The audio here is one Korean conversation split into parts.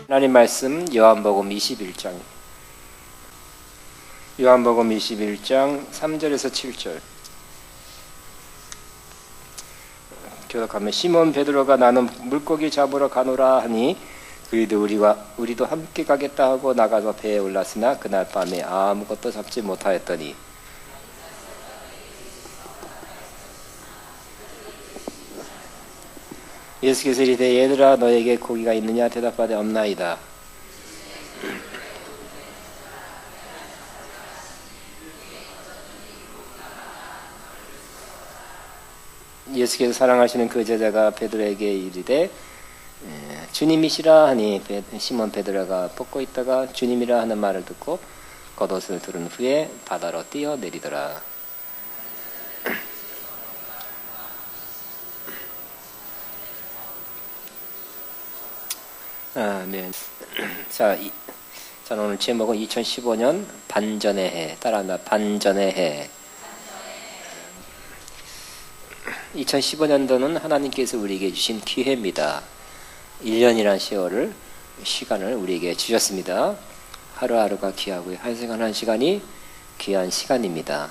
하나님 말씀 요한복음 21장 3절에서 7절. 교독하면 시몬 베드로가 나는 물고기 잡으러 가노라 하니 그이도 우리도 함께 가겠다 하고 나가서 배에 올랐으나 그날 밤에 아무것도 잡지 못하였더니 예수께서 이르되 얘들아 너에게 고기가 있느냐 대답하되 없나이다. 예수께서 사랑하시는 그 제자가 베드로에게 이르되 주님이시라 하니 시몬 베드로가 벗고 있다가 주님이라 하는 말을 듣고 겉옷을 두른 후에 바다로 뛰어내리더라. 네. 자, 오늘 제목은 2015년 반전의 해. 따라합니다. 반전의 해. 2015년도는 하나님께서 우리에게 주신 기회입니다. 1년이라는 시간을 우리에게 주셨습니다. 하루하루가 귀하고요. 한 시간 한 시간이 귀한 시간입니다.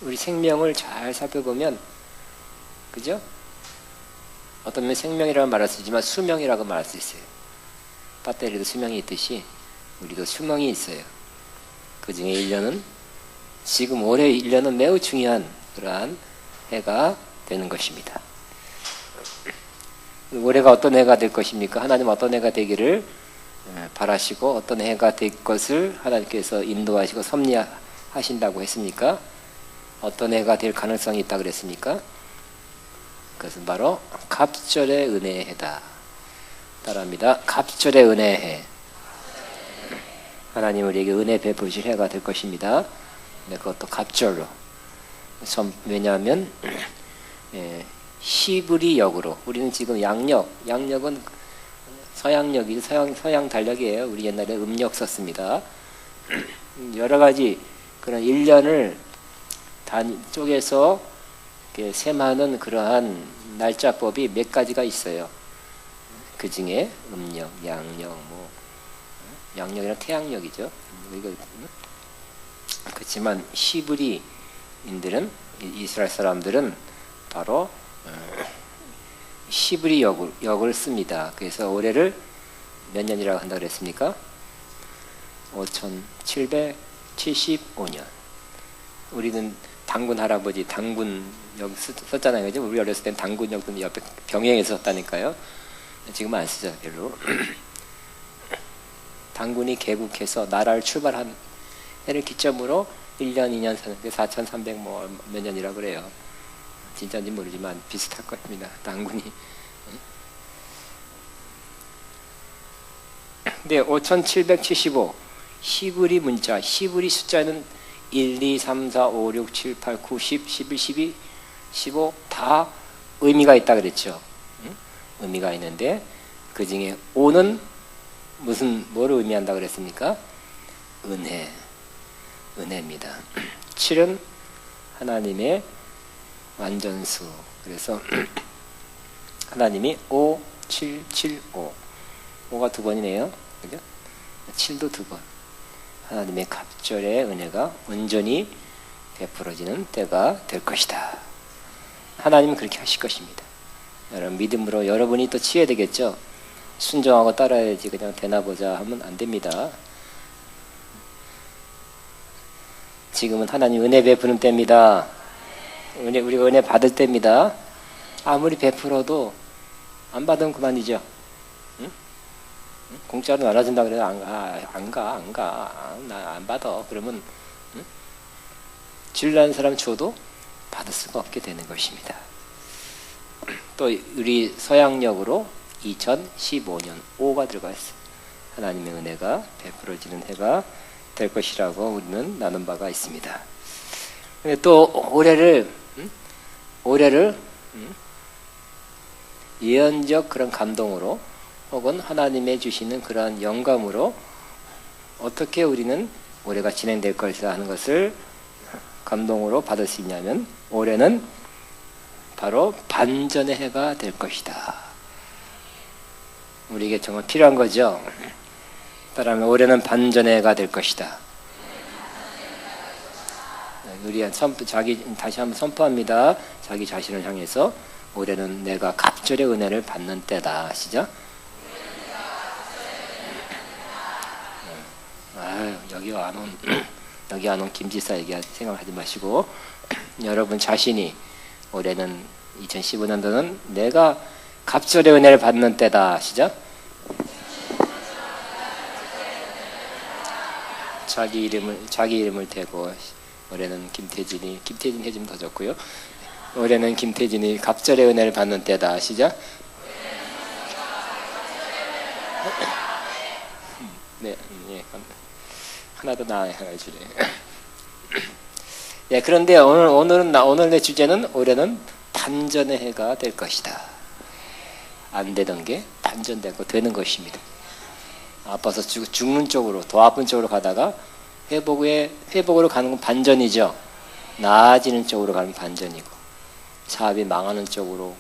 우리 생명을 잘 살펴보면, 그죠? 어떤 면 생명이라고 말할 수 있지만 수명이라고 말할 수 있어요. 배터리도 수명이 있듯이 우리도 수명이 있어요. 그 중에 1년은 지금 올해 1년은 매우 중요한 그러한 해가 되는 것입니다. 올해가 어떤 해가 될 것입니까? 하나님 어떤 해가 되기를 바라시고 어떤 해가 될 것을 하나님께서 인도하시고 섭리하신다고 했습니까? 어떤 해가 될 가능성이 있다 그랬습니까? 그것은 바로 갑절의 은혜의 해다. 따라합니다. 갑절의 은혜의 해. 하나님 우리에게 은혜 베푸실 해가 될 것입니다. 그것도 갑절로. 왜냐하면 히브리 역으로 우리는 지금 양력은 서양역이죠. 서양 달력이에요. 우리 옛날에 음력 썼습니다. 여러 가지 그런 1년을 쪼개서 셈하는 그러한 날짜법이 몇 가지가 있어요. 그 중에 음력, 양력, 양력이란 태양력이죠. 그렇지만 히브리인들은 이스라엘 사람들은 바로 히브리 역을 씁니다. 그래서 올해를 몇 년이라고 한다고 그랬습니까? 5775년. 우리는 당군 할아버지 당군역 썼잖아요. 그죠? 우리 어렸을 땐 당군역도 옆에 병행해서 썼다니까요. 지금은 안 쓰죠. 별로. 당군이 개국해서 나라를 출발한 해를 기점으로 1년, 2년, 4300 몇 년이라고 그래요. 진짜인지 모르지만 비슷할 겁니다. 당군이. 네, 5775 히브리 문자, 히브리 숫자는 1, 2, 3, 4, 5, 6, 7, 8, 9, 10, 11, 12, 15 다 의미가 있다 그랬죠. 의미가 있는데 그 중에 5는 뭐를 의미한다 그랬습니까? 은혜입니다. 7은 하나님의 완전수. 그래서 하나님이 5, 7, 7, 5. 5가 두 번이네요. 그죠? 7도 두 번. 하나님의 갑절의 은혜가 온전히 베풀어지는 때가 될 것이다. 하나님은 그렇게 하실 것입니다. 여러분 믿음으로 여러분이 또 치해야 되겠죠. 순종하고 따라야지 그냥 되나보자 하면 안 됩니다. 지금은 하나님 은혜 베푸는 때입니다. 우리가 은혜 받을 때입니다. 아무리 베풀어도 안 받으면 그만이죠. 응? 공짜로 나눠준다 그래도 안 가. 나 안 받아. 그러면 질라는 사람 줘도 받을 수가 없게 되는 것입니다. 또 우리 서양역으로 2015년 5가 들어가 있어요. 하나님의 은혜가 베풀어지는 해가 될 것이라고 우리는 나눈 바가 있습니다. 또 올해를 예언적 그런 감동으로 혹은 하나님의 주시는 그러한 영감으로 어떻게 우리는 올해가 진행될 것이다 하는 것을 감동으로 받을 수 있냐면 올해는 바로 반전의 해가 될 것이다. 우리에게 정말 필요한 거죠. 따라하면 올해는 반전의 해가 될 것이다. 우리 다시 한번 선포합니다. 자기 자신을 향해서 올해는 내가 갑절의 은혜를 받는 때다. 시작. 여기 안 온 김지사 얘기 생각하지 마시고 여러분 자신이 올해는 2015년도는 내가 갑절의 은혜를 받는 때다. 시작. 자기 이름을 대고 올해는 김태진 해주면 더 좋고요. 올해는 김태진이 갑절의 은혜를 받는 때다. 시작. 네, 하나 더 나아주래. 네, 그런데 오늘의 주제는 올해는 반전의 해가 될 것이다. 안 되던 게 반전되고 되는 것입니다. 아파서 죽는 쪽으로, 더 아픈 쪽으로 가다가 회복으로 가는 건 반전이죠. 나아지는 쪽으로 가는 반전이고, 사업이 망하는 쪽으로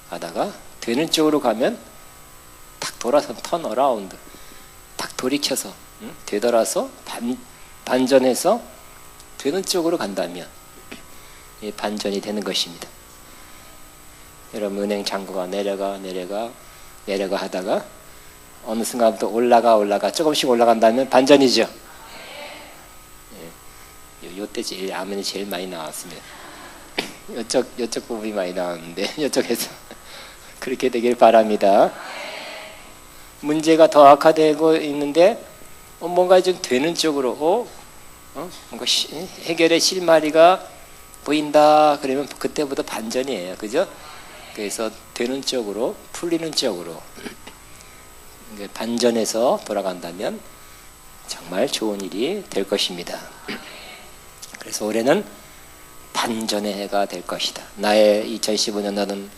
가다가 되는 쪽으로 가면 탁 돌아서 턴 어라운드, 탁 돌이켜서 되돌아서 반전해서 되는 쪽으로 간다면 이 반전이 되는 것입니다. 여러분 은행 잔고가 내려가 하다가 어느 순간부터 올라가 조금씩 올라간다면 반전이죠. 요때 제일 아멘이 제일 많이 나왔습니다. 이쪽 부분이 많이 나왔는데 이쪽에서 그렇게 되길 바랍니다. 문제가 더 악화되고 있는데 뭔가 좀 되는 쪽으로 뭔가 해결의 실마리가 보인다 그러면 그때부터 반전이에요. 그죠? 그래서 되는 쪽으로 풀리는 쪽으로 반전해서 돌아간다면 정말 좋은 일이 될 것입니다. 그래서 올해는 반전의 해가 될 것이다. 나의 2015년도는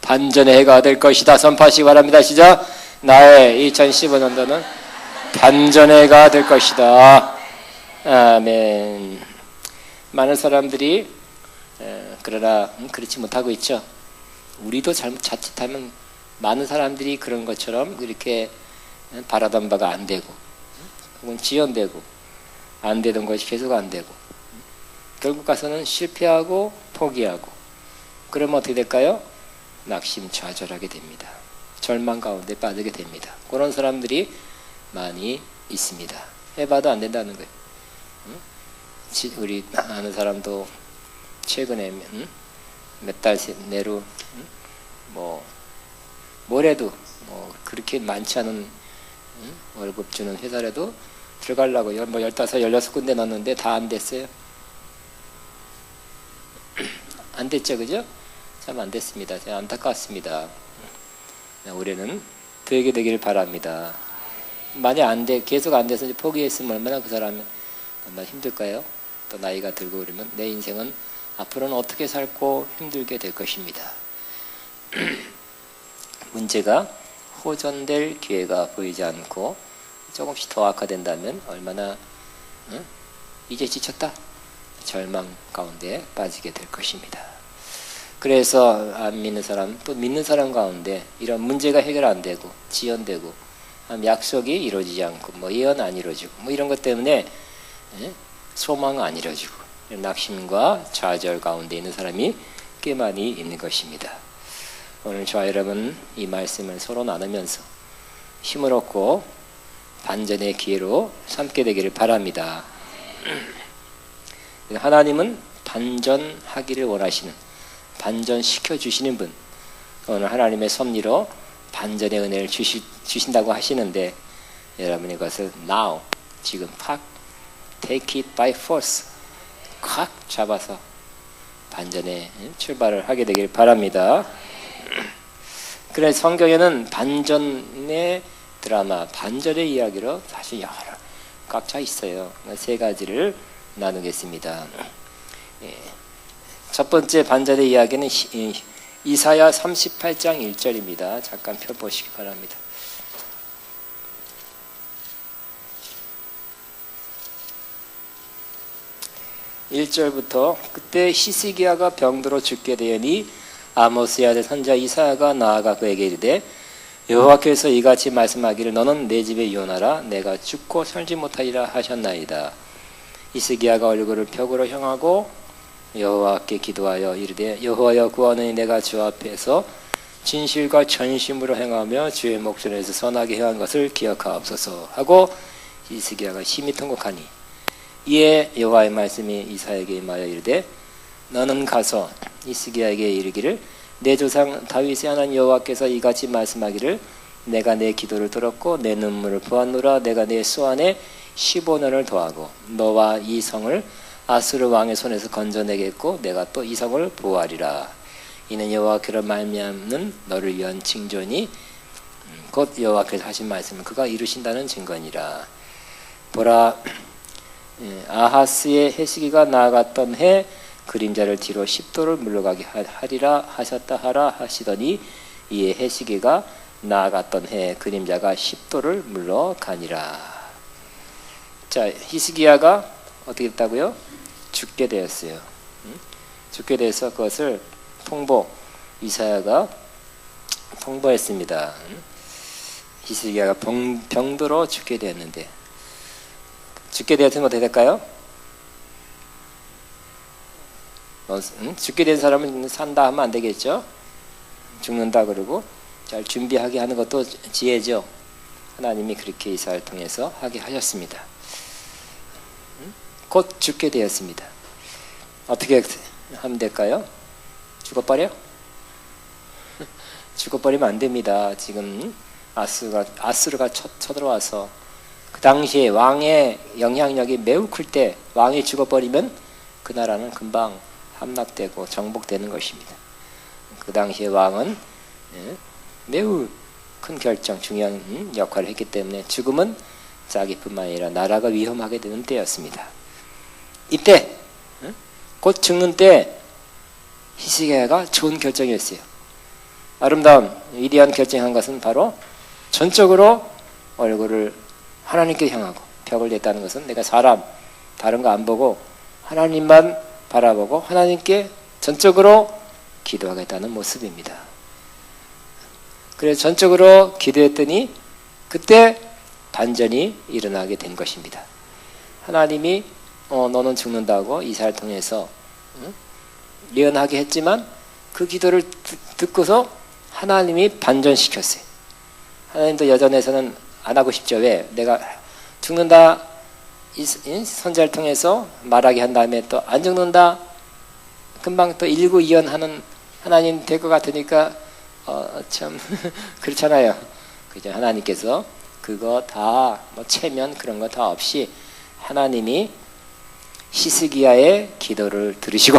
반전의 해가 될 것이다. 선포하시기 바랍니다. 시작. 나의 2015년도는 반전의 해가 될 것이다. 아멘. 많은 사람들이 그러나 그렇지 못하고 있죠. 우리도 자칫하면 많은 사람들이 그런 것처럼 이렇게 바라던 바가 안 되고 혹은 지연되고 안 되던 것이 계속 안 되고 결국 가서는 실패하고 포기하고 그러면 어떻게 될까요? 낙심좌절하게 됩니다. 절망 가운데 빠지게 됩니다. 그런 사람들이 많이 있습니다. 해봐도 안 된다는 거예요. 우리 아는 사람도 최근에 몇 달 내로 뭐래도 그렇게 많지 않은 월급 주는 회사라도 들어가려고 15, 16군데 넣었는데 다 안 됐어요. 안 됐죠, 그죠? 참 안 됐습니다. 제가 안타깝습니다. 올해는 되게 되기를 바랍니다. 만약 계속 안 돼서 포기했으면 얼마나 그 사람이 얼마나 힘들까요? 또 나이가 들고 그러면 내 인생은 앞으로는 어떻게 살고 힘들게 될 것입니다. 문제가 호전될 기회가 보이지 않고 조금씩 더 악화된다면 얼마나 이제 지쳤다 절망 가운데 빠지게 될 것입니다. 그래서 안 믿는 사람 또 믿는 사람 가운데 이런 문제가 해결 안 되고 지연되고 약속이 이루어지지 않고 예언 안 이루어지고 이런 것 때문에 소망 안 이루어지고 낙심과 좌절 가운데 있는 사람이 꽤 많이 있는 것입니다. 오늘 저와 여러분 이 말씀을 서로 나누면서 힘을 얻고 반전의 기회로 삼게 되기를 바랍니다. 하나님은 반전하기를 원하시는 반전시켜 주시는 분, 오늘 하나님의 섭리로 반전의 은혜를 주신다고 하시는데 여러분이 그것을 now 지금 팍 take it by force 콱 잡아서 반전의 출발을 하게 되길 바랍니다. 그래서 성경에는 반전의 드라마, 반전의 이야기로 사실 여러 꽉 차 있어요. 세 가지를 나누겠습니다. 첫 번째 반전의 이야기는 이사야 38장 1절입니다. 잠깐 펴보시기 바랍니다. 1절부터 그때 히스기야가 병들어 죽게 되니 아모스의 아들 선지자 이사야가 나아가 그에게 이르되 여호와께서 이같이 말씀하기를 너는 내 집에 이혼하라 내가 죽고 살지 못하리라 하셨나이다. 히스기야가 얼굴을 벽으로 향하고 여호와께 기도하여 이르되 여호와여 구하노니 내가 주 앞에서 진실과 전심으로 행하며 주의 목전에서 선하게 행한 것을 기억하옵소서 하고 히스기야가 심히 통곡하니 이에 여호와의 말씀이 이사야에게 임하여 이르되 너는 가서 히스기야에게 이르기를 내 조상 다윗의 하나님 여호와께서 이같이 말씀하기를 내가 내 기도를 들었고 내 눈물을 보았노라. 내가 내 수완에 15년을 더하고 너와 이 성을 아수르 왕의 손에서 건져내겠고 내가 또 이 성을 보호하리라. 이는 여호와께로 말미암는 너를 위한 징조니 곧 여호와께서 하신 말씀을 그가 이루신다는 증거니라. 보라 아하스의 해시기가 나아갔던 해 그림자를 뒤로 10도를 물러가게 하리라 하셨다 하라 하시더니 이에 해시기가 나아갔던 해 그림자가 10도를 물러가니라. 자, 히스기야가 어떻게 됐다고요? 죽게 되었어요. 죽게 돼서 그것을 이사야가 통보했습니다. 히스기야가 병들어 죽게 되었는데 죽게 되었으면 어떻게 될까요? 죽게 된 사람은 산다 하면 안 되겠죠. 죽는다 그러고 잘 준비하게 하는 것도 지혜죠. 하나님이 그렇게 이사야를 통해서 하게 하셨습니다. 곧 죽게 되었습니다. 어떻게 하면 될까요? 죽어버려? 죽어버리면 안 됩니다. 지금 아수르가 쳐들어와서 그 당시에 왕의 영향력이 매우 클 때 왕이 죽어버리면 그 나라는 금방 함락되고 정복되는 것입니다. 그 당시에 왕은 매우 큰 결정, 중요한 역할을 했기 때문에 죽음은 자기뿐만 아니라 나라가 위험하게 되는 때였습니다. 이때 곧 죽는 때 히스기야가 좋은 결정이었어요. 아름다운 위대한 결정한 것은 바로 전적으로 얼굴을 하나님께 향하고 벽을 냈다는 것은 내가 사람 다른 거 안 보고 하나님만 바라보고 하나님께 전적으로 기도하겠다는 모습입니다. 그래서 전적으로 기도했더니 그때 반전이 일어나게 된 것입니다. 하나님이 너는 죽는다고 이사야를 통해서 예언하게 했지만 그 기도를 듣고서 하나님이 반전시켰어요. 하나님도 여전해서는 안 하고 싶죠. 왜? 내가 죽는다 이 선자를 통해서 말하게 한 다음에 또 안 죽는다 금방 또 일구이연하는 하나님 될 것 같으니까 참 그렇잖아요. 그죠? 하나님께서 그거 다 뭐 체면 그런 거 다 없이 하나님이 히스기야의 기도를 들으시고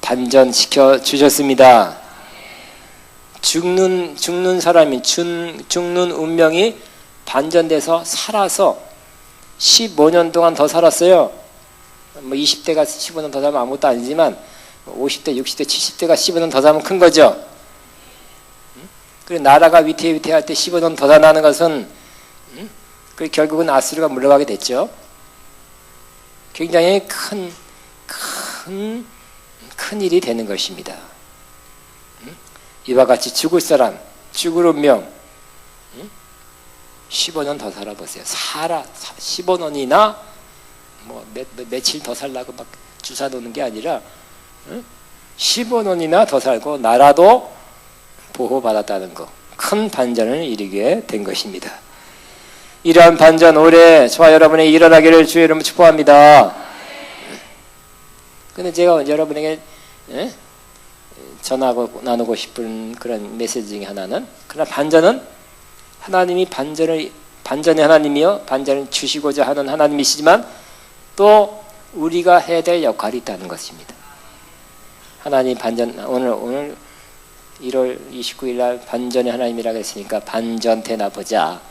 반전시켜 주셨습니다. 죽는 사람이 죽는 운명이 반전돼서 살아서 15년 동안 더 살았어요. 뭐 20대가 15년 더 살면 아무것도 아니지만 50대, 60대, 70대가 15년 더 살면 큰 거죠. 그리고 나라가 위태위태할 때 15년 더 살아나는 것은 결국은 아수르가 물러가게 됐죠. 굉장히 큰 일이 되는 것입니다. 이와 같이 죽을 사람, 죽을 운명 15년 더 살아보세요. 15년이나 뭐 며칠 더 살라고 막 주사 놓는 게 아니라 15년이나 더 살고 나라도 보호받았다는 거, 큰 반전을 이루게 된 것입니다. 이러한 반전 올해 저와 여러분이 일어나기를 주의 이름으로 축복합니다. 근데 제가 여러분에게 전하고 나누고 싶은 그런 메시지 중에 하나는, 그러나 반전은 하나님이 반전의 하나님이요 반전을 주시고자 하는 하나님이시지만 또 우리가 해야 될 역할이 있다는 것입니다. 하나님 반전, 오늘 1월 29일 날 반전의 하나님이라고 했으니까 반전 되나보자,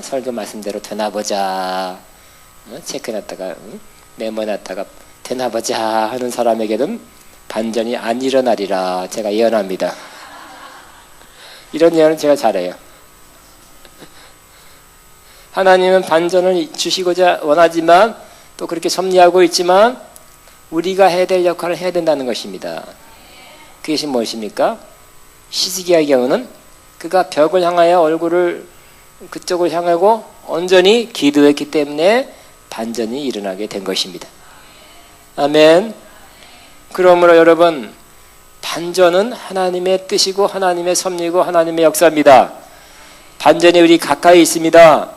설교 말씀대로 되나보자, 체크해놨다가 메모해놨다가 되나보자 하는 사람에게는 반전이 안 일어나리라 제가 예언합니다. 이런 예언은 제가 잘해요. 하나님은 반전을 주시고자 원하지만 또 그렇게 섭리하고 있지만 우리가 해야 될 역할을 해야 된다는 것입니다. 그것이 무엇입니까? 히스기야의 경우는 그가 벽을 향하여 얼굴을 그쪽을 향하고 온전히 기도했기 때문에 반전이 일어나게 된 것입니다. 아멘. 그러므로 여러분, 반전은 하나님의 뜻이고 하나님의 섭리고 하나님의 역사입니다. 반전이 우리 가까이 있습니다.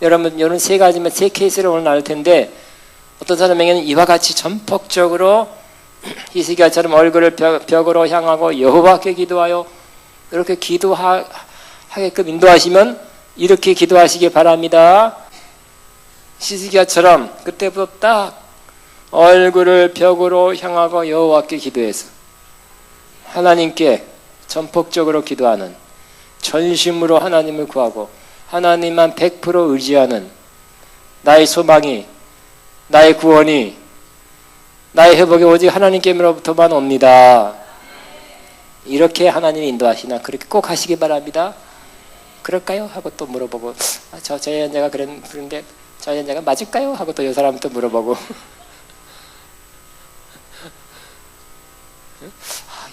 여러분, 이런 세 가지만, 세 케이스를 오늘 나눌 텐데, 어떤 사람에게는 이와 같이 전폭적으로 히스기야처럼 얼굴을 벽으로 향하고 여호와께 기도하여 이렇게 기도하게끔 인도하시면 이렇게 기도하시기 바랍니다. 히스기야처럼 그때부터 딱 얼굴을 벽으로 향하고 여호와께 기도해서 하나님께 전폭적으로 기도하는, 전심으로 하나님을 구하고 하나님만 100% 의지하는 나의 소망이, 나의 구원이, 나의 회복이 오직 하나님께로부터만 옵니다. 이렇게 하나님이 인도하시나 그렇게 꼭 하시기 바랍니다. 그럴까요? 하고 또 물어보고, 저 예언자가 그런데 저 예언자가 맞을까요? 하고 또 이 사람 또 물어보고,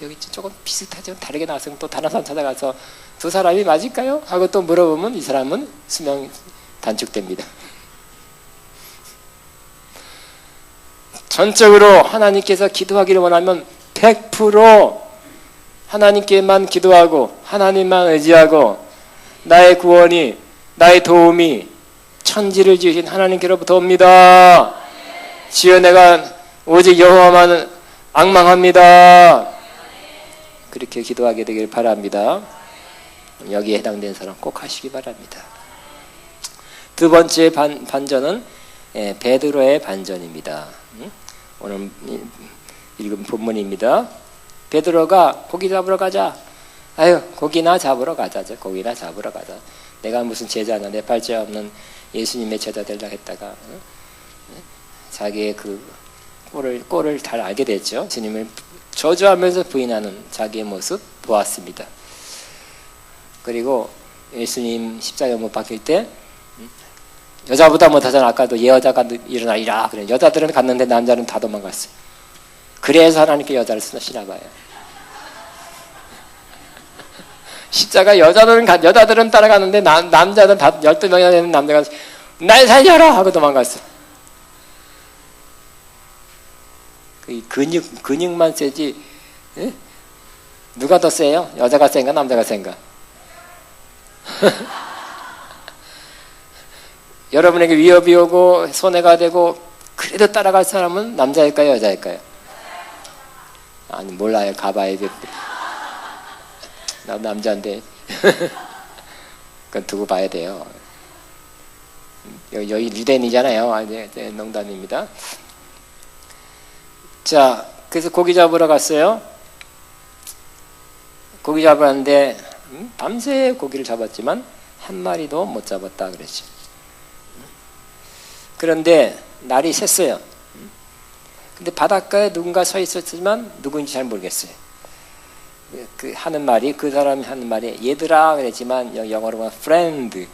여기 조금 비슷하죠. 다르게 나왔으면 또 다른 사람 찾아가서 두 사람이 맞을까요? 하고 또 물어보면 이 사람은 수명 단축됩니다. 전적으로 하나님께서 기도하기를 원하면 100% 하나님께만 기도하고 하나님만 의지하고 나의 구원이, 나의 도움이 천지를 지으신 하나님께로부터 옵니다. 지어 내가 오직 여호와만 앙망합니다. 그렇게 기도하게 되길 바랍니다. 여기에 해당된 사람 꼭 하시기 바랍니다. 두 번째 반전은 베드로의 반전입니다. 오늘 읽은 본문입니다. 베드로가 고기 잡으러 가자. 아유, 고기나 잡으러 가자. 고기나 잡으러 가자. 내가 무슨 제자나, 내 발자 없는 예수님의 제자 되려고 했다가 자기의 그 꼴을 잘 알게 됐죠. 예수님을 저주하면서 부인하는 자기의 모습 보았습니다. 그리고 예수님 십자가에 못 박힐 때 여자보다 못하잖아. 아까도 여자가 일어나리라 그래. 여자들은 갔는데 남자는 다 도망갔어요. 그래서 하나님께 여자를 쓰시나 봐요. 십자가 여자들은 따라가는데 남자들은 다 12명이나 되는 남자가 날 살려라 하고 도망갔어요. 근육만 세지, 에? 누가 더 세요? 여자가 센가 남자가 센가? 여러분에게 위협이 오고 손해가 되고 그래도 따라갈 사람은 남자일까요 여자일까요? 아니 몰라요. 가봐야 돼. 나 남자인데 그건 두고 봐야 돼요. 여기 유대인이잖아요. 아니, 네, 농담입니다. 자, 그래서 고기 잡으러 갔어요. 고기 잡으러 갔는데 밤새 고기를 잡았지만 한 마리도 못 잡았다 그랬죠. 그런데 날이 샜어요. 근데 바닷가에 누군가 서 있었지만 누군지 잘 모르겠어요. 그 하는 말이, 그 사람이 하는 말이 얘들아 그랬지만 영어로 보면 friend,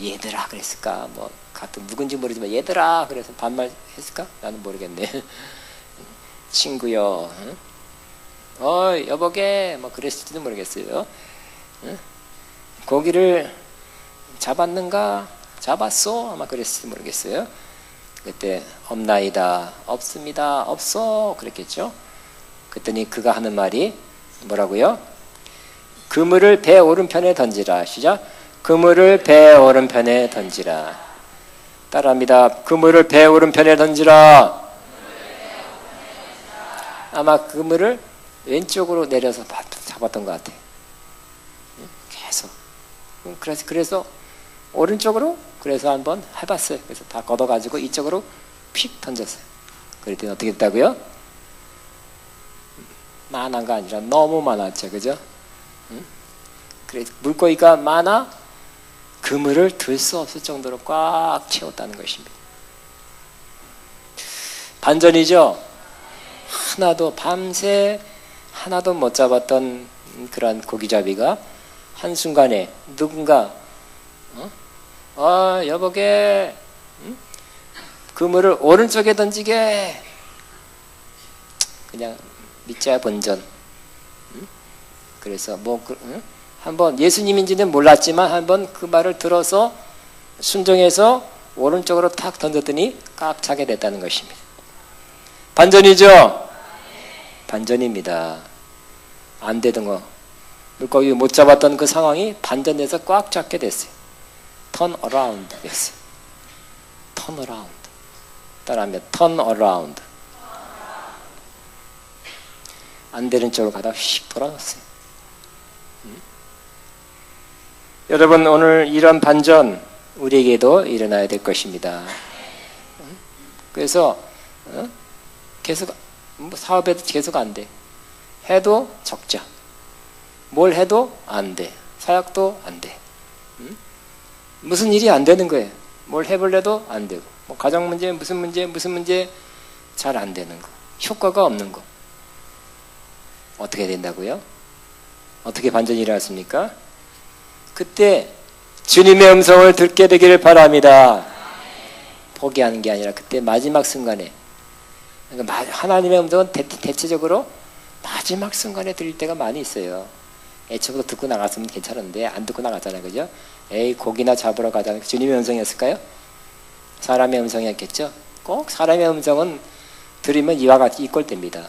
얘들아 그랬을까? 뭐 같은 누군지 모르지만 얘들아 그래서 반말 했을까? 나는 모르겠네. 친구요, 여보게 뭐 그랬을지도 모르겠어요. 고기를 잡았는가? 잡았어? 아마 그랬을지 모르겠어요. 그때 없나이다, 없습니다, 없어 그랬겠죠. 그랬더니 그가 하는 말이 뭐라고요? 그물을 배 오른편에 던지라. 시작. 그물을 배 오른편에 던지라. 따라합니다. 그물을 배 오른편에 던지라. 아마 그물을 왼쪽으로 내려서 잡았던 것 같아요. 계속. 그래서 오른쪽으로 그래서 한번 해봤어요. 그래서 다 걷어가지고 이쪽으로 휙 던졌어요. 그랬더니 어떻게 됐다고요? 많은가 아니라 너무 많았죠. 그죠? 그래서 물고기가 많아 그물을 들 수 없을 정도로 꽉 채웠다는 것입니다. 반전이죠? 하나도 밤새 하나도 못 잡았던 그런 고기잡이가 한순간에 누군가 여보게 그물을 오른쪽에 던지게 그냥 밑자 본전. 그래서 한번 예수님인지는 몰랐지만 한번 그 말을 들어서 순종해서 오른쪽으로 탁 던졌더니 꽉 차게 됐다는 것입니다. 반전이죠? 반전입니다. 안 되던 거, 물고기 못 잡았던 그 상황이 반전돼서 꽉 잡게 됐어요. turn around 됐어요. turn around. 따라하면 turn around. 안 되는 쪽으로 가다가 휙 돌아갔어요. 여러분, 오늘 이런 반전 우리에게도 일어나야 될 것입니다. 그래서 계속 사업에도 계속 안 돼. 해도 적자. 뭘 해도 안 돼. 사역도 안 돼. 무슨 일이 안 되는 거예요. 뭘 해볼래도 안 되고, 뭐 가정 문제, 무슨 문제 잘 안 되는 거. 효과가 없는 거. 어떻게 된다고요? 어떻게 반전이 일어났습니까? 그때 주님의 음성을 듣게 되기를 바랍니다. 포기하는 게 아니라 그때 마지막 순간에, 그러니까 하나님의 음성은 대체적으로 마지막 순간에 들릴 때가 많이 있어요. 애초부터 듣고 나갔으면 괜찮은데 안 듣고 나갔잖아요. 그죠? 에이, 고기나 잡으러 가자는 주님의 음성이었을까요? 사람의 음성이었겠죠? 꼭 사람의 음성은 들으면 이와 같이 이꼴됩니다.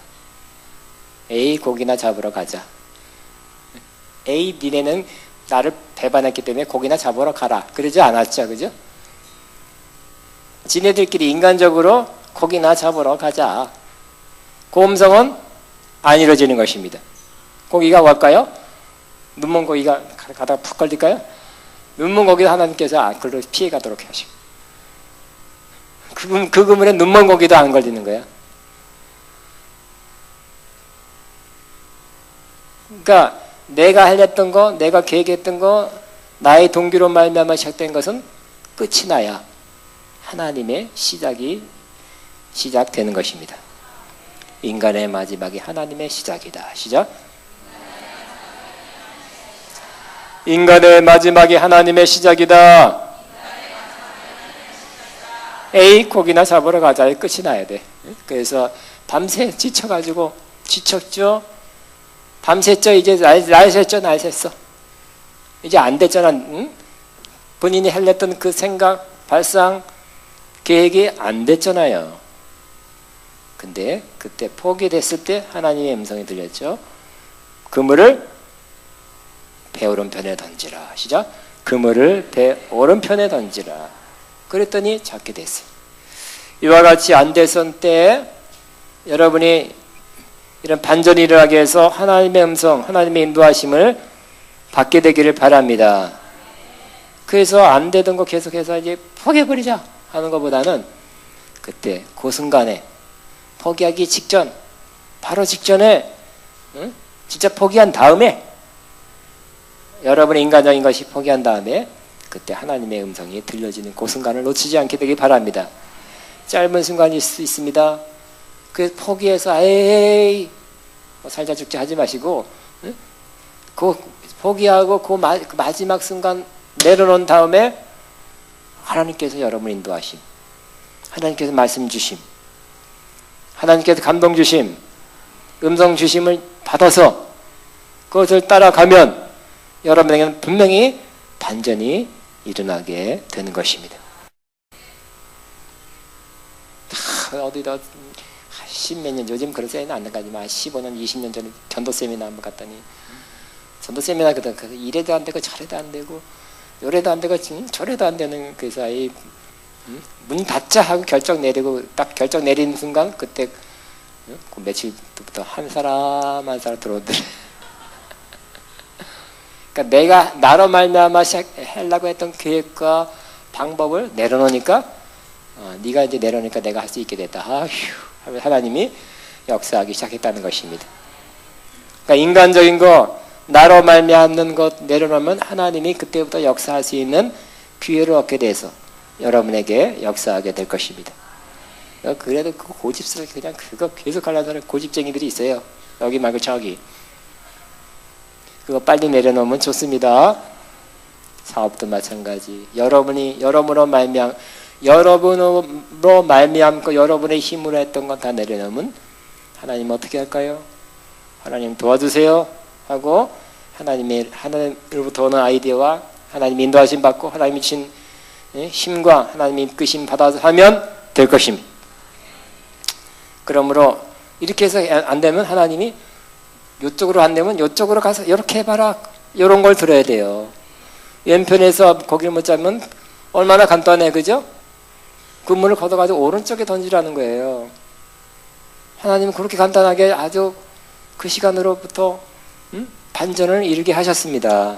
에이, 고기나 잡으러 가자. 에이, 니네는 나를 배반했기 때문에 고기나 잡으러 가라. 그러지 않았죠. 그죠? 지네들끼리 인간적으로 고기나 잡으러 가자. 그 음성은 안 이루어지는 것입니다. 고기가 뭘까요? 눈먼 고기가 가다가 푹 걸릴까요? 눈먼 고기도 하나님께서 그걸로 피해가도록 하시고, 그 그물에 눈먼 고기도 안 걸리는 거야. 그러니까 내가 하려던 거, 내가 계획했던 거, 나의 동기로 말미암아 시작된 것은 끝이 나야 하나님의 시작되는 것입니다. 인간의 마지막이 하나님의 시작이다. 시작. 인간의 마지막이 하나님의 시작이다. 에이, 고기나 잡으러 가자의 끝이 나야 돼. 그래서 밤새 지쳤죠? 밤샜죠? 이제 날 샜어. 이제 안 됐잖아. 응? 본인이 하려던 그 생각, 발상, 계획이 안 됐잖아요. 근데 그때 포기됐을 때 하나님의 음성이 들렸죠. 그물을 배 오른편에 던지라. 시작. 그물을 배 오른편에 던지라. 그랬더니 잡게 됐어요. 이와 같이 안 됐을 때 여러분이 이런 반전이 일어나게 해서 하나님의 음성, 하나님의 인도하심을 받게 되기를 바랍니다. 그래서 안 되던 거 계속해서 이제 포기해버리자 하는 것보다는 그때 그 순간에 포기하기 직전, 바로 직전에 진짜 포기한 다음에, 여러분의 인간적인 것이 포기한 다음에 그때 하나님의 음성이 들려지는 그 순간을 놓치지 않게 되길 바랍니다. 짧은 순간일 수 있습니다. 그 포기해서 에이 살자 죽자 하지 마시고, 그 포기하고 그 마지막 순간 내려놓은 다음에 하나님께서 여러분 인도하심, 하나님께서 말씀 주심, 하나님께서 감동 주심, 음성 주심을 받아서 그것을 따라가면 여러분에게는 분명히 반전이 일어나게 되는 것입니다. 어디다 십몇 년, 요즘 그런 세미나 안 가지만 15년, 20년 전에 전도 세미나 한번 갔더니, 전도 세미나 이래도 안 되고 저래도 안 되고 요래도 안 되고 저래도 안 되는, 그래서 문 닫자 하고 결정 내리고 딱 결정 내리는 순간 그때 그 며칠부터 한 사람 한 사람 들어오더래. 그러니까 내가 나로 말미암아 하려고 했던 계획과 방법을 내려놓으니까 네가 이제 내려놓으니까 내가 할 수 있게 됐다. 아휴, 하나님이 역사하기 시작했다는 것입니다. 그러니까 인간적인 거, 나로 말미암는 것 내려놓으면 하나님이 그때부터 역사할 수 있는 기회를 얻게 돼서 여러분에게 역사하게 될 것입니다. 그래도 그 고집스럽게 그냥 그거 계속 하려는 사람, 고집쟁이들이 있어요. 여기 말고 저기. 그거 빨리 내려놓으면 좋습니다. 사업도 마찬가지. 여러분으로 말미암고 여러분의 힘으로 했던 건 다 내려놓으면 하나님 어떻게 할까요? 하나님 도와주세요 하고 하나님으로부터 오는 아이디어와 하나님의 인도하심 받고 하나님이 주신 힘과 하나님의 이끄심 받아서 하면 될 것입니다. 그러므로 이렇게 해서 안 되면 하나님이 이쪽으로 안 되면 이쪽으로 가서 이렇게 해봐라, 이런 걸 들어야 돼요. 왼편에서 고기를 못 잡으면 얼마나 간단해, 그죠? 그물을 걷어가지고 오른쪽에 던지라는 거예요. 하나님은 그렇게 간단하게 아주 그 시간으로부터 반전을 이루게 하셨습니다.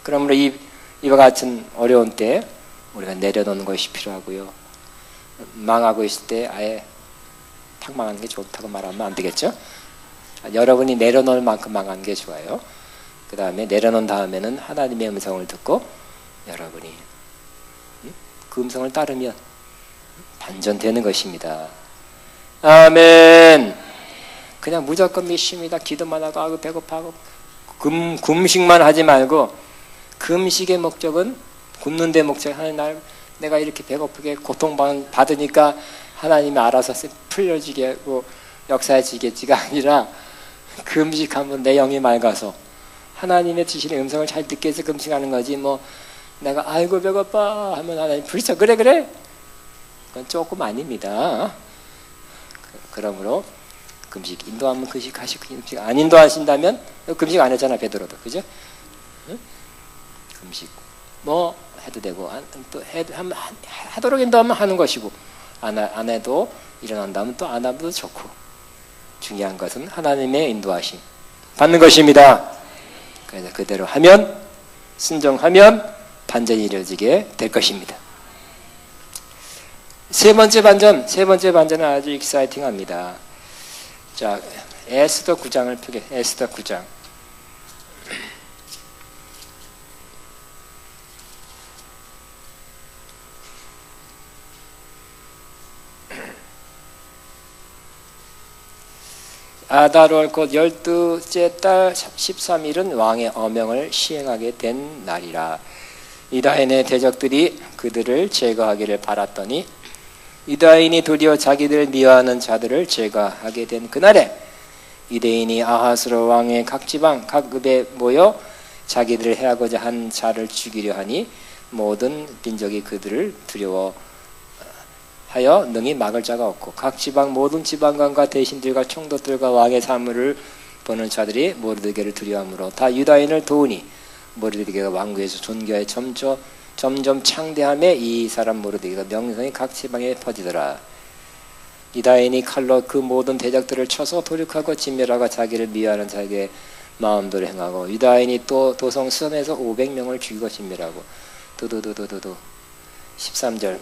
그러므로 이와 같은 어려운 때 우리가 내려놓는 것이 필요하고요. 망하고 있을 때 아예 탁 망하는 게 좋다고 말하면 안 되겠죠? 여러분이 내려놓을 만큼 망하는 게 좋아요. 그 다음에 내려놓은 다음에는 하나님의 음성을 듣고 여러분이 그 음성을 따르면 반전되는 것입니다. 아멘. 그냥 무조건 믿습니다. 기도만 하고 아고 배고파하고 금식만 하지 말고, 금식의 목적은, 굶는 데 목적이 하나님 내가 이렇게 배고프게 고통받으니까 하나님이 알아서 풀려지게 하고 역사해지겠지가 아니라, 금식하면 내 영이 맑아서 하나님의 주시는 음성을 잘 듣게 해서 금식하는 거지. 내가 아이고 배고파 하면 하나님 부르쳐 그래 그건 조금 아닙니다. 그러므로 금식 인도하면 금식하시고, 금식 안 인도하신다면 금식 안 했잖아, 베드로도. 그죠? 응? 금식 해도 되고, 또 하도록 인도하면 하는 것이고, 안 해도 일어난다면 또 안 해도 좋고, 중요한 것은 하나님의 인도하심 받는 것입니다. 그래서 그대로 하면, 순종하면 반전이 이루어지게 될 것입니다. 세 번째 반전은 아주 익사이팅합니다. 자, 에스더 9장을 펴게. 에스더 9장. 아달월 곧 12째 달 13일은 왕의 어명을 시행하게 된 날이라. 유다인의 대적들이 그들을 제거하기를 바랐더니 유다인이 도리어 자기들을 미워하는 자들을 제거하게 된 그날에 유대인이 아하스로 왕의 각 지방 각 읍에 모여 자기들을 해하고자 한 자를 죽이려 하니 모든 민족이 그들을 두려워하여 능히 막을 자가 없고, 각 지방 모든 지방관과 대신들과 총독들과 왕의 사물을 보는 자들이 모르드게를 두려워하므로 다 유다인을 도우니 모르드게가 왕국에서 존귀하여 점점 창대함에 이 사람 모르드게가 명성이 각 지방에 퍼지더라. 유다인이 칼로 그 모든 대적들을 쳐서 도륙하고 진멸하고 자기를 미워하는 자에게 마음대로 행하고, 유다인이 또 도성 수섬에서 500명을 죽이고 진멸하고. 두두두두두두 13절.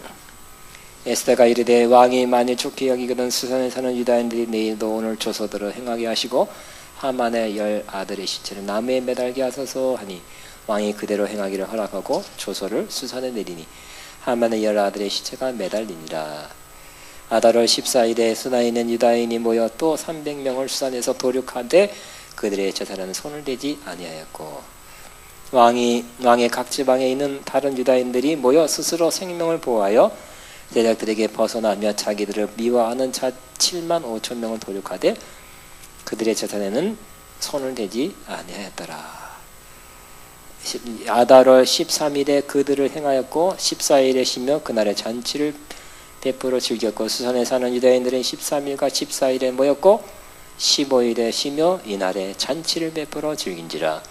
에스더가 이르되 왕이 만일 좋게 여기거든 수산에 사는 유다인들이 내일도 오늘 조서대로 행하게 하시고 하만의 10 아들의 시체를 나무에 매달게 하소서 하니, 왕이 그대로 행하기를 허락하고 조서를 수산에 내리니 하만의 10 아들의 시체가 매달리니라. 아달월 14일에 수나에 있는 유다인이 모여 또 300명을 수산에서 도륙하되 그들의 제사는 손을 대지 아니하였고, 왕의 각 지방에 있는 다른 유다인들이 모여 스스로 생명을 보호하여 대적들에게 벗어나며 자기들을 미워하는 자 7만 5천 명을 도륙하되 그들의 재산에는 손을 대지 아니하였더라. 아달월 13일에 그들을 행하였고 14일에 쉬며 그날의 잔치를 베풀어 즐겼고, 수산에 사는 유다인들은 13일과 14일에 모였고 15일에 쉬며 이날에 잔치를 베풀어 즐긴지라.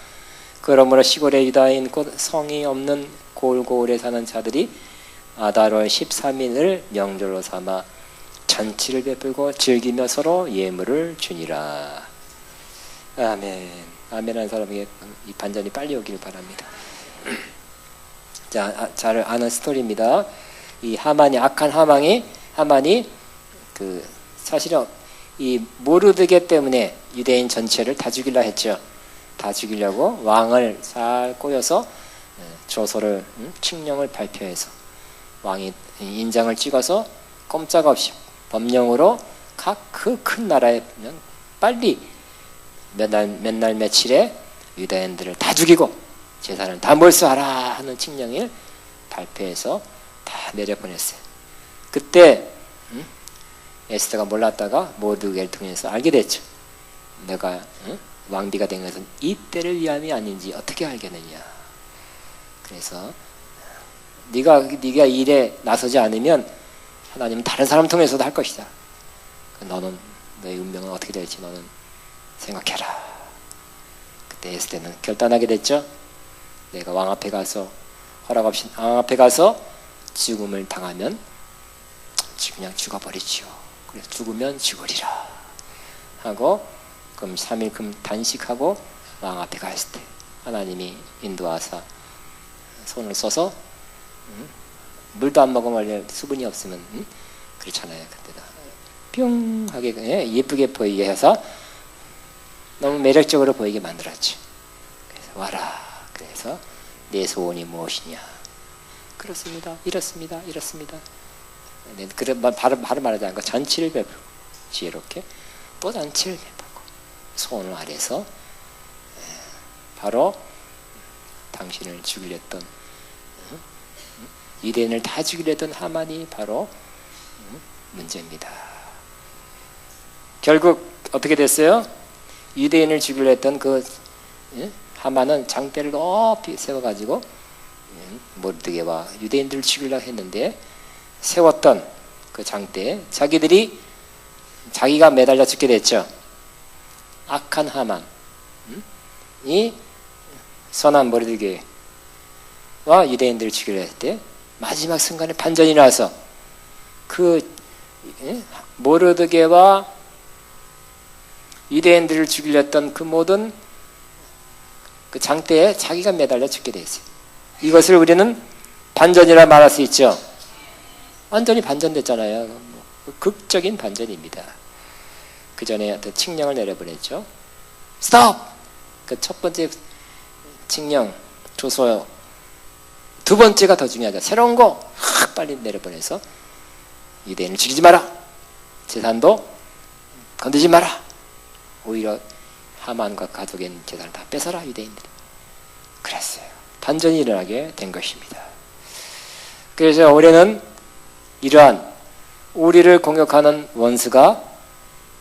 그러므로 시골의 유다인 곧 성이 없는 고을고을에 사는 자들이 아달월 13일을 명절로 삼아 잔치를 베풀고 즐기며 서로 예물을 주니라. 아멘. 아멘하는 사람에게 이 반전이 빨리 오기를 바랍니다. 자, 잘 아는 스토리입니다. 이 하만이, 악한 하만이 사실은 이 모르드게 때문에 유대인 전체를 다 죽이려 했죠. 다 죽이려고 왕을 잘 꼬여서 조서를, 칙령을 발표해서 왕이 인장을 찍어서 꼼짝없이 법령으로 각 그 큰 나라에 빨리 몇 날 며칠에 유다인들을 다 죽이고 제사를 다 몰수하라 하는 칙령을 발표해서 다 내려보냈어요. 그때 에스더가 몰랐다가 모르드게를 통해서 알게 됐죠. 내가 왕비가 된 것은 이때를 위함이 아닌지 어떻게 알겠느냐. 그래서 네가 이 일에 나서지 않으면 하나님은 다른 사람 통해서도 할 것이다. 너는 너의 운명은 어떻게 될지 너는 생각해라. 그때 에스더는 결단하게 됐죠. 내가 왕 앞에 가서 허락 없이 왕 앞에 가서 죽음을 당하면 그냥 죽어버리지요. 그래서 죽으면 죽으리라 하고 그럼 3일 금 단식하고 왕 앞에 갔을 때 하나님이 인도하사 손을 써서 물도 안 먹으면 원래 수분이 없으면 그렇잖아요. 그때다 뿅 하게 예쁘게 보이게 해서 너무 매력적으로 보이게 만들었지. 그래서 와라. 그래서 내 소원이 무엇이냐. 그렇습니다. 이렇습니다. 이렇습니다. 그래 바로 말하지 않고 잔치를 베풀고 지혜롭게 또 잔치를 베풀고 소원을 아래서 바로 당신을 죽이려 했던 유대인을 다 죽이려 했던 하만이 바로 문제입니다. 결국 어떻게 됐어요? 유대인을 죽이려 했던 그 하만은 장대를 높이 세워가지고 모르드게와 유대인들을 죽이려고 했는데 세웠던 그 장대에 자기가 매달려 죽게 됐죠. 악한 하만 이 선한 모르드게와 유대인들을 죽이려 할 때 마지막 순간에 반전이 나서 그 모르드게와 유대인들을 죽이려 했던 그 모든 그 장대에 자기가 매달려 죽게 됐어요. 이것을 우리는 반전이라 말할 수 있죠. 완전히 반전됐잖아요. 극적인 반전입니다. 그 전에 어떤 칙령을 내려보냈죠. 스톱! 그 첫 번째 칙령, 조서. 두 번째가 더 중요하죠. 새로운 거 빨리 내려보내서 유대인을 죽이지 마라. 재산도 건드리지 마라. 오히려 하만과 가족의 있는 재산을 다 뺏어라 유대인들이. 그랬어요. 반전이 일어나게 된 것입니다. 그래서 올해는 이러한 우리를 공격하는 원수가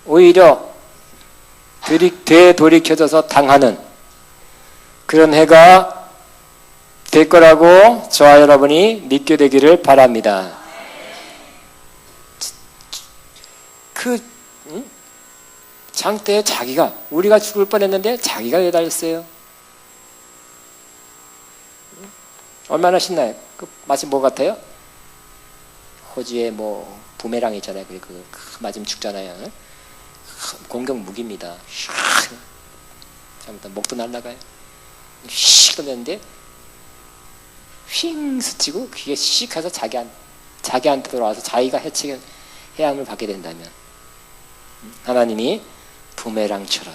오히려 되돌이켜져서 당하는 그런 해가 될 거라고 저와 여러분이 믿게 되기를 바랍니다. 그 장대에 우리가 죽을 뻔했는데 자기가 매달렸어요. 얼마나 신나요? 마치 뭐 같아요? 호주에 뭐 부메랑 있잖아요. 그 맞으면 죽잖아요. 공격 무기입니다. 잘못하면 목도 날라가요. 휙 던졌는데 휙 스치고 그게 씩 해서 자기한테 돌아와서 자기가 해함을 받게 된다면 하나님이 부메랑처럼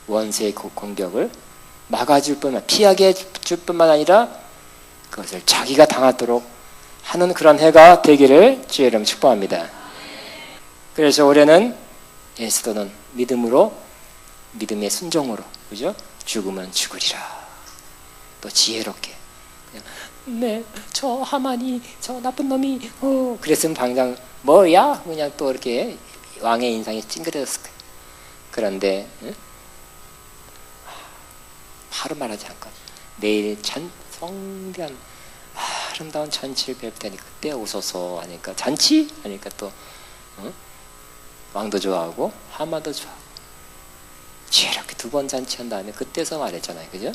원수의 공격을 막아줄 뿐만 피하게 줄 뿐만 아니라 그것을 자기가 당하도록 하는 그런 해가 되기를 주의 이름 축복합니다. 그래서 올해는 에스더는 믿음의 순종으로, 그죠? 죽으면 죽으리라. 또 지혜롭게. 네, 저 하만이, 저 나쁜 놈이, 그랬으면 당장 뭐야? 그냥 또 이렇게 왕의 인상이 찡그려졌을 거예요. 그런데 바로 말하지 않고 내일 성대한 아름다운 잔치를 베풀다니 그때 오소서 하니까 잔치? 하니까 또 왕도 좋아하고 하마도 좋아하고 지혜롭게 두 번 잔치한 다음에 그때서 말했잖아요. 그죠?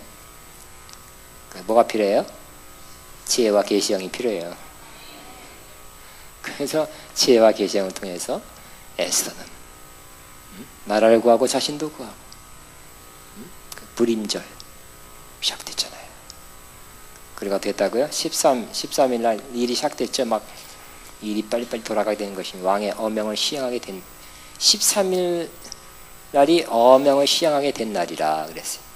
뭐가 필요해요? 지혜와 계시형이 필요해요. 그래서 지혜와 계시형을 통해서 에스더는 나라를 구하고 자신도 구하고 불임절 시작됐잖아요. 그리고 됐다고요? 13일 날 일이 시작됐죠. 막 일이 빨리빨리 돌아가게 되는 것이 왕의 어명을 시행하게 된 13일 날이 어명을 시행하게 된 날이라 그랬어요.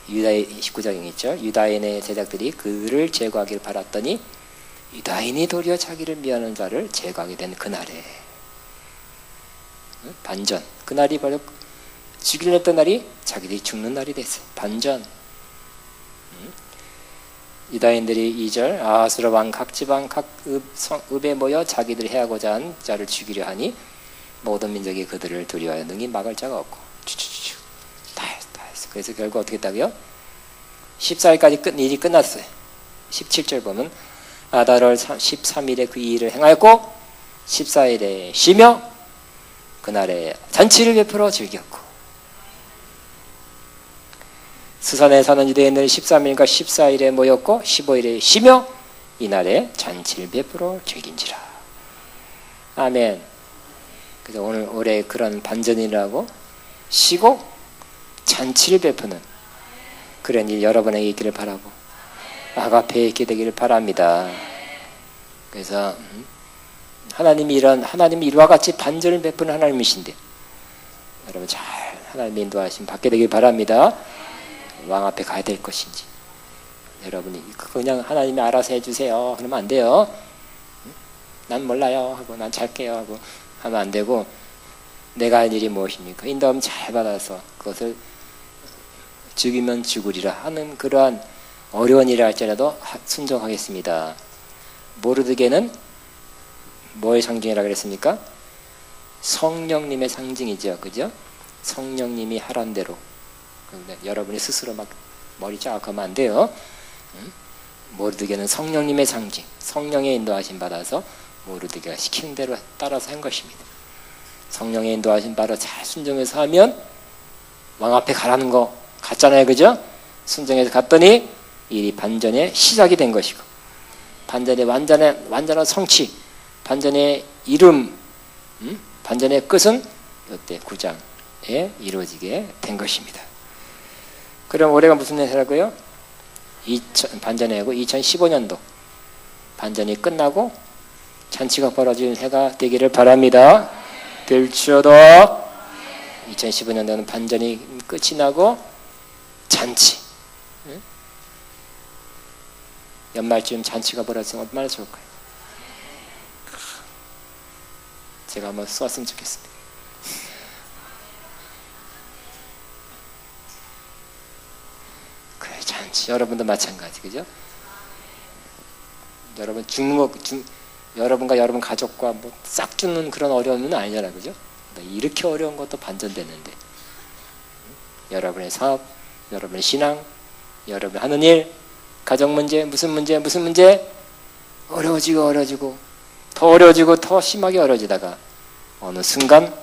유다의 19장에 있죠. 유다인의 제자들이 그를 제거하기를 바랐더니 유다인이 도리어 자기를 미워하는 자를 제거하게 된 그날에 반전. 그날이 바로 죽이려 했던 날이 자기들이 죽는 날이 됐어요. 반전. 유다인들이 2절 아하스로 왕 각 지방 각 읍에 모여 자기들 해하고자 한 자를 죽이려 하니 모든 민족이 그들을 두려워하여 능히 막을 자가 없고 다 그래서 결국 어떻게 했다고요? 14일까지 일이 끝났어요. 17절 보면 아달월 13일에 그 일을 행하였고 14일에 쉬며 그날에 잔치를 베풀어 즐겼고, 스산에 사는 유대인들은 13일과 14일에 모였고 15일에 쉬며 이날에 잔치를 베풀어 즐긴지라. 아멘. 그래서 오늘 올해 그런 반전이라고 쉬고 잔치를 베푸는 그런 일 여러분에게 있기를 바라고 아가페에 있게 되기를 바랍니다. 그래서 하나님이 이와 같이 반전을 베푸는 하나님이신데 여러분 잘 하나님의 인도하심 받게 되길 바랍니다. 왕 앞에 가야 될 것인지, 여러분이 그냥 하나님이 알아서 해주세요 그러면 안 돼요. 난 몰라요 하고 난 잘게요 하고 하면 안 되고, 내가 할 일이 무엇입니까? 인도하면 잘 받아서 그것을 죽이면 죽으리라 하는 그러한 어려운 일을 할지라도 순종하겠습니다. 모르드게는 뭐의 상징이라고 그랬습니까? 성령님의 상징이죠. 그죠? 성령님이 하란 대로. 그런데 여러분이 스스로 막 머리 쫙 하면 안 돼요. 모르드게는 성령님의 상징, 성령의 인도하심 받아서 모르드게가 시키는 대로 따라서 한 것입니다. 성령의 인도하심 받아 잘 순종해서 하면 왕 앞에 가라는 거 갔잖아요. 그죠? 순종해서 갔더니 일이 반전의 시작이 된 것이고, 반전의 완전한 성취, 반전의 이름, 반전의 끝은 이때 9장에 이루어지게 된 것입니다. 그럼 올해가 무슨 해라고요? 반전의 해고 2015년도 반전이 끝나고 잔치가 벌어지는 해가 되기를 바랍니다. 될지어도 2015년도는 반전이 끝이 나고 잔치, 연말쯤 잔치가 벌어지면 얼마나 좋을까요? 제가 한번 쏘았으면 좋겠습니다. 그래, 잔치. 여러분도 마찬가지, 그죠? 여러분 여러분과 여러분 가족과 뭐 싹 죽는 그런 어려움은 아니잖아요, 그죠? 이렇게 어려운 것도 반전되는데, 여러분의 사업, 여러분의 신앙, 여러분 하는 일, 가정 문제, 무슨 문제 어려워지고 더 어려워지고 더 심하게 어려워지다가 어느 순간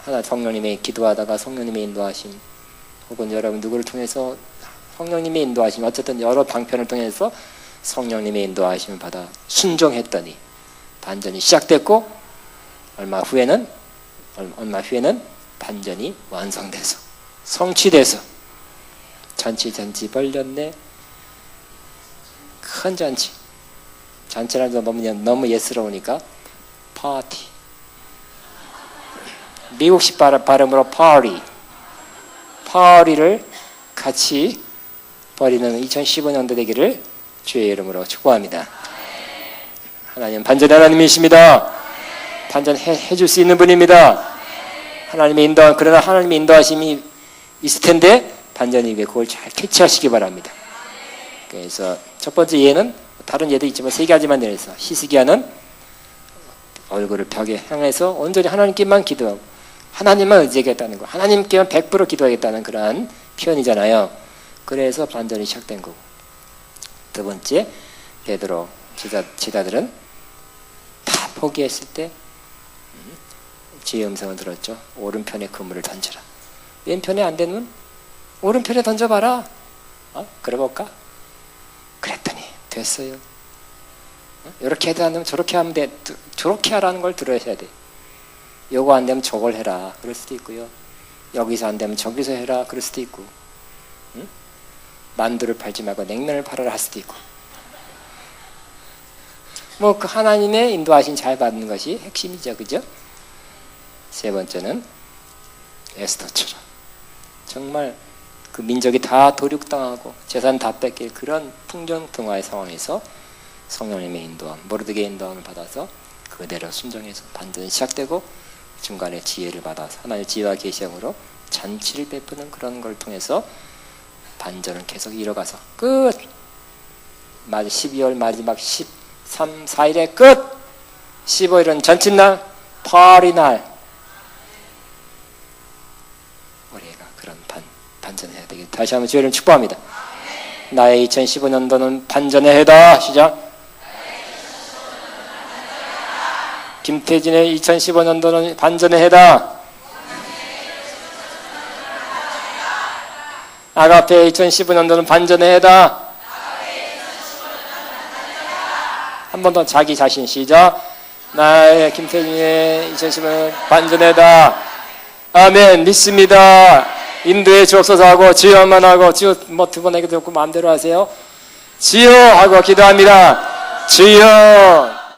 하나 성령님의 기도하다가 성령님의 인도하심, 혹은 여러분 누구를 통해서 성령님의 인도하심, 어쨌든 여러 방편을 통해서 성령님의 인도하심을 받아 순종했더니 반전이 시작됐고, 얼마 후에는 반전이 완성돼서 성취돼서 잔치 벌렸네. 큰 잔치라도 너무 예스러우니까 파티, 미국식 발음으로 파티를 같이 벌이는 2015년도 되기를 주의 이름으로 축복합니다. 하나님 반전의 하나님이십니다. 반전해 줄 수 있는 분입니다. 그러나 하나님의 인도하심이 있을 텐데 반전이 그걸 잘 캐치하시기 바랍니다. 그래서 첫 번째 예는 다른 예도 있지만 세 가지만 내려서, 히스기야는 얼굴을 벽에 향해서 온전히 하나님께만 기도하고 하나님만 의지하겠다는 거, 하나님께만 100% 기도하겠다는 그러한 표현이잖아요. 그래서 반전이 시작된 거고, 두 번째 베드로 제자들은 다 포기했을 때 주의 음성을 들었죠. 오른편에 그물을 던져라. 왼편에 안 되면 오른편에 던져봐라. 그래볼까? 그랬더니 됐어요. 이렇게 해도 안 되면 저렇게 하면 돼. 저렇게 하라는 걸 들으셔야 돼. 요거 안 되면 저걸 해라. 그럴 수도 있고요. 여기서 안 되면 저기서 해라. 그럴 수도 있고. 만두를 팔지 말고 냉면을 팔아라 할 수도 있고. 뭐 그 하나님의 인도하심 잘 받는 것이 핵심이죠. 그죠? 세 번째는 에스더처럼 정말 그 민족이 다 도륙당하고 재산 다 뺏길 그런 풍정등화의 상황에서 성령님의 인도함, 모르드게의 인도함을 받아서 그대로 순종해서 반전이 시작되고, 중간에 지혜를 받아서 하나님의 지혜와 계시형으로 잔치를 베푸는 그런 걸 통해서 반전을 계속 이뤄가서 끝! 12월 마지막 13, 14일에 끝! 15일은 잔칫날, 파리날. 올해가 그런 반전해야 되겠다. 다시 한번 주의 이름 축복합니다. 나의 2015년도는 반전의 해다. 시작. 김태진의 2015년도는 반전의 해다. 아가페의 2015년도는 반전의 해다. 한 번 더 자기 자신 시작. 나의 김태진의 2015년 반전의 해다. 아멘. 믿습니다. 인도에 주옵소서 하고 주여만 하고 주여 뭐 두 번 얘기도 없고 마음대로 하세요. 주여 하고 기도합니다. 주여